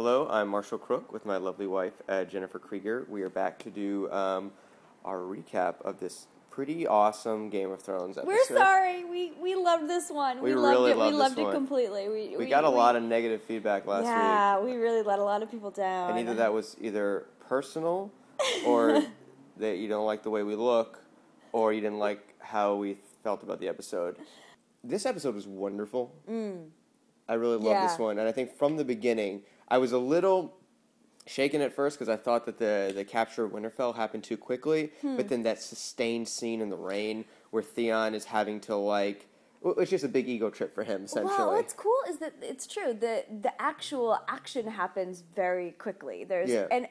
Hello, I'm Marshall Crook with my lovely wife, Jennifer Krieger. We are back to do our recap of this pretty awesome Game of Thrones episode. We're sorry. We loved this one. We really loved it. We loved this it one. completely. We got a lot of negative feedback last week. Yeah, we really let a lot of people down. And either that was either personal, or that you don't like the way we look, or you didn't like how we felt about the episode. This episode was wonderful. I really love this one. And I think from the beginning, I was a little shaken at first because I thought that the capture of Winterfell happened too quickly. But then that sustained scene in the rain where Theon is having to, it's just a big ego trip for him, essentially. Well, what's cool is that it's true. The actual action happens very quickly. And,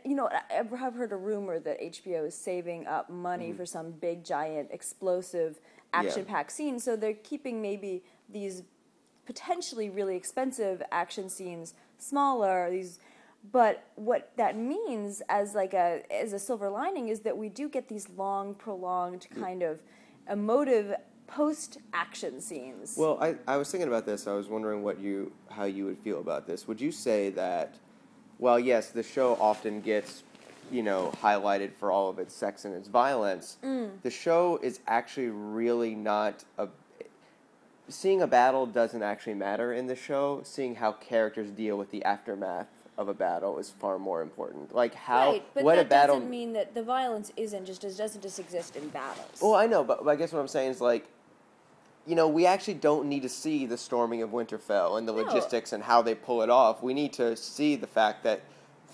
I've heard a rumor that HBO is saving up money for some big, giant, explosive, action-packed scene. So they're keeping maybe these potentially really expensive action scenes smaller. But what that means as a silver lining is that we do get these long, prolonged kind of emotive post-action scenes. Well, I was thinking about this. I was wondering how you would feel about this. Would you say that, well, yes, the show often gets, highlighted for all of its sex and its violence. The show is actually really not seeing a battle doesn't actually matter in the show. Seeing how characters deal with the aftermath of a battle is far more important. But that doesn't mean that the violence doesn't just exist in battles. Well, I know, but I guess what I'm saying is we actually don't need to see the storming of Winterfell and the logistics and how they pull it off. We need to see the fact that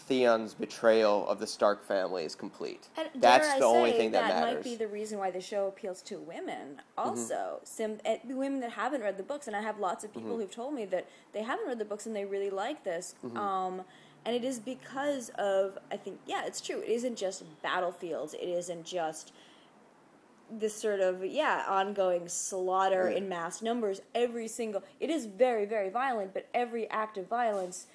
Theon's betrayal of the Stark family is complete. And that's the only thing that matters. That might be the reason why the show appeals to women also. Women that haven't read the books, and I have lots of people who've told me that they haven't read the books and they really like this. And it is because of, I think, it's true. It isn't just battlefields. It isn't just this sort of, ongoing slaughter in mass numbers. It is very, very violent, but every act of violence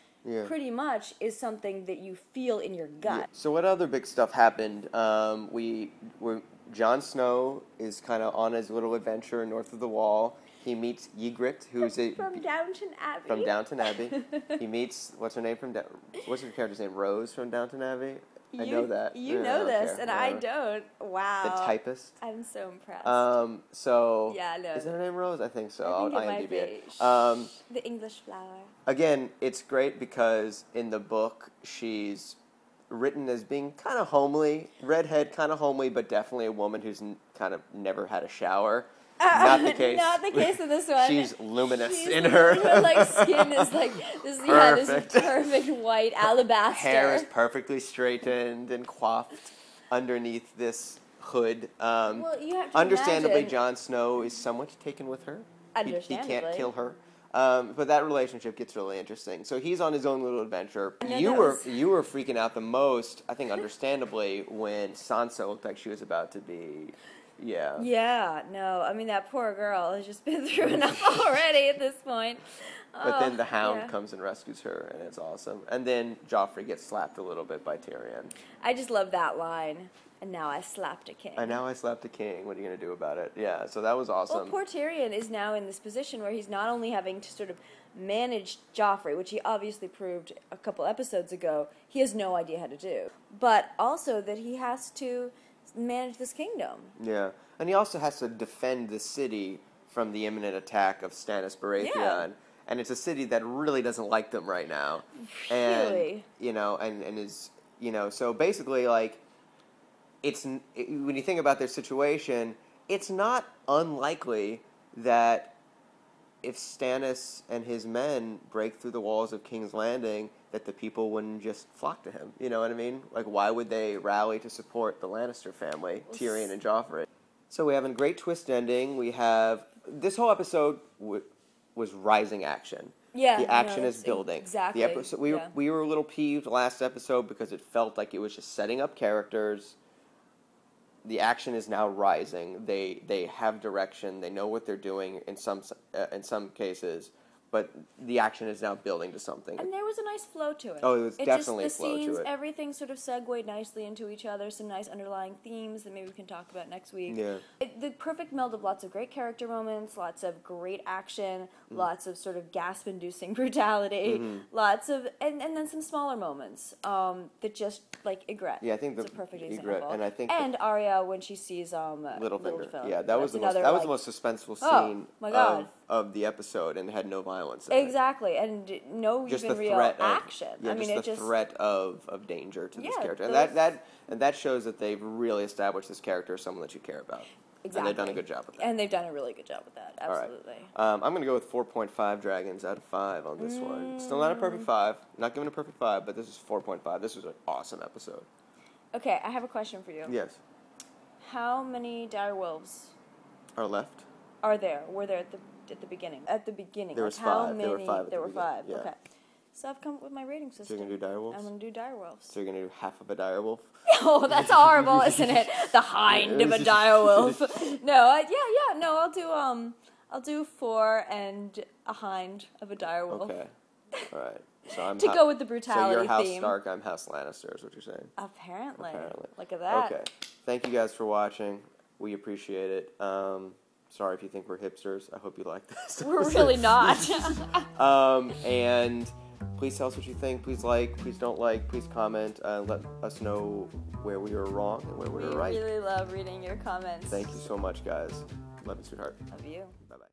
pretty much is something that you feel in your gut. So what other big stuff happened? Jon Snow is kind of on his little adventure north of the Wall. He meets Ygritte, who's from Downton Abbey. From Downton Abbey. He meets what's her character's name? Rose from Downton Abbey. I know that. You know this, and I don't. Wow. The typist. I'm so impressed. Is her name Rose? I think so. I think it might be. The English flower. Again, it's great because in the book, she's written as being kind of homely, redhead, kind of homely, but definitely a woman who's kind of never had a shower. Not the case. Not the case in this one. She's luminous in her. Her skin is this perfect white alabaster. Hair is perfectly straightened and coiffed underneath this hood. You have to understandably, imagine. Jon Snow is somewhat taken with her. Understandably. He can't kill her. But that relationship gets really interesting. So he's on his own little adventure. You were freaking out the most, I think understandably, when Sansa looked like she was about to be... Yeah, no. I mean, that poor girl has just been through enough already at this point. But then the Hound comes and rescues her, and it's awesome. And then Joffrey gets slapped a little bit by Tyrion. I just love that line. And now I slapped a king. And now I slapped a king. What are you going to do about it? Yeah, so that was awesome. Well, poor Tyrion is now in this position where he's not only having to sort of manage Joffrey, which he obviously proved a couple episodes ago, he has no idea how to do. But also that he has to manage this kingdom. Yeah, and he also has to defend the city from the imminent attack of Stannis Baratheon. Yeah. And it's a city that really doesn't like them right now. Really? And and is, so basically, when you think about their situation, it's not unlikely that if Stannis and his men break through the walls of King's Landing, that the people wouldn't just flock to him. You know what I mean? Why would they rally to support the Lannister family, Tyrion and Joffrey? So we have a great twist ending. We have... This whole episode was rising action. Yeah. The action is building. Exactly. The episode, we were a little peeved last episode because it felt like it was just setting up characters. The action is now rising. They have direction. They know what they're doing in some cases. but the action is now building to something. And there was a nice flow to it. Oh, it was definitely a flow to it. Everything sort of segued nicely into each other. Some nice underlying themes that maybe we can talk about next week. Yeah. The perfect meld of lots of great character moments, lots of great action, lots of sort of gasp-inducing brutality, lots of, and then some smaller moments that just, like, Ygritte. Yeah, I think it's a perfect Ygritte, example. And Arya when she sees Littlefinger. Yeah, that was the most suspenseful scene of the episode, and had no violence in exactly, and no just even real action. Yeah, I mean, just the threat of danger to this character, and that shows that they've really established this character as someone that you care about. Exactly. And they've done a good job with that. And they've done a really good job with that. Absolutely. All right. I'm going to go with 4.5 dragons out of 5 on this one. Still not a perfect 5. Not giving a perfect 5, but this is 4.5. This was an awesome episode. Okay, I have a question for you. Yes. How many direwolves are left? Were there at the beginning? At the beginning. There was 5. There were 5. There were 5. Yeah. Okay. So I've come up with my rating system. So you're going to do direwolves? I'm going to do direwolves. So you're going to do half of a direwolf? Oh, that's horrible, isn't it? The hind of a direwolf. No, no, I'll do 4 and a hind of a direwolf. Okay. All right. So I'm go with the brutality theme. So you're House theme. Stark, I'm House Lannister, is what you're saying. Apparently. Look at that. Okay. Thank you guys for watching. We appreciate it. Sorry if you think we're hipsters. I hope you like this. We're really not. And please tell us what you think. Please like. Please don't like. Please comment. Let us know where we were wrong and where we were right. We really love reading your comments. Thank you so much, guys. Love you, sweetheart. Love you. Bye-bye.